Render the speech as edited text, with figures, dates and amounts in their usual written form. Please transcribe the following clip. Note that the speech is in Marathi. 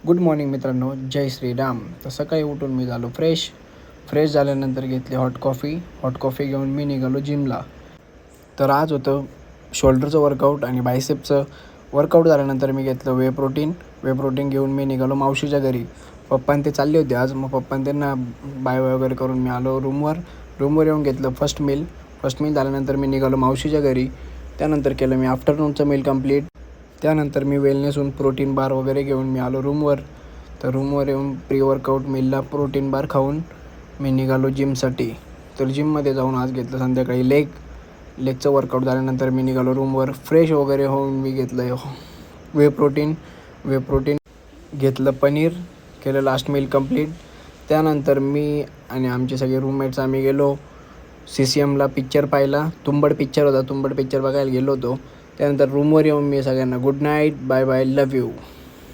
गुड मॉर्निंग मित्रांनो, जय श्रीराम. तर सकाळी उठून मी झालो फ्रेश झाल्यानंतर घेतली हॉट कॉफी घेऊन मी निघालो जिमला. तर आज होतं शोल्डरचं वर्कआउट आणि बायसेपचं वर्कआउट झाल्यानंतर मी घेतलं वे प्रोटीन घेऊन मी निघालो मावशीच्या घरी. पप्पांनी ते चालले होते आज, मग पप्पांनी त्यांना बाय वगैरे करून मी आलो रूमवर येऊन घेतलं फर्स्ट मील झाल्यानंतर मी निघालो मावशीच्या घरी. त्यानंतर केलं मी आफ्टरनूनचं मील कंप्लीट. त्यानंतर मी वेलनेसहून प्रोटीन बार वगैरे घेऊन मी आलो रूमवर. तर रूमवर येऊन प्री वर्कआउट मीलला प्रोटीन बार खाऊन मी निघालो जिमसाठी. तर जिममध्ये जाऊन आज घेतलं संध्याकाळी लेगचं वर्कआउट झाल्यानंतर मी निघालो रूमवर. फ्रेश वगैरे होऊन मी घेतलं वे प्रोटीन घेतलं, पनीर केलं, लास्ट मील कंप्लीट. त्यानंतर मी आणि आमचे सगळे रूममेट्स आम्ही गेलो CCMला पिक्चर पाहायला. तुंबड पिक्चर बघायला गेलो होतो. त्यानंतर रूमवर येऊन मी सगळ्यांना good night, bye bye, love you.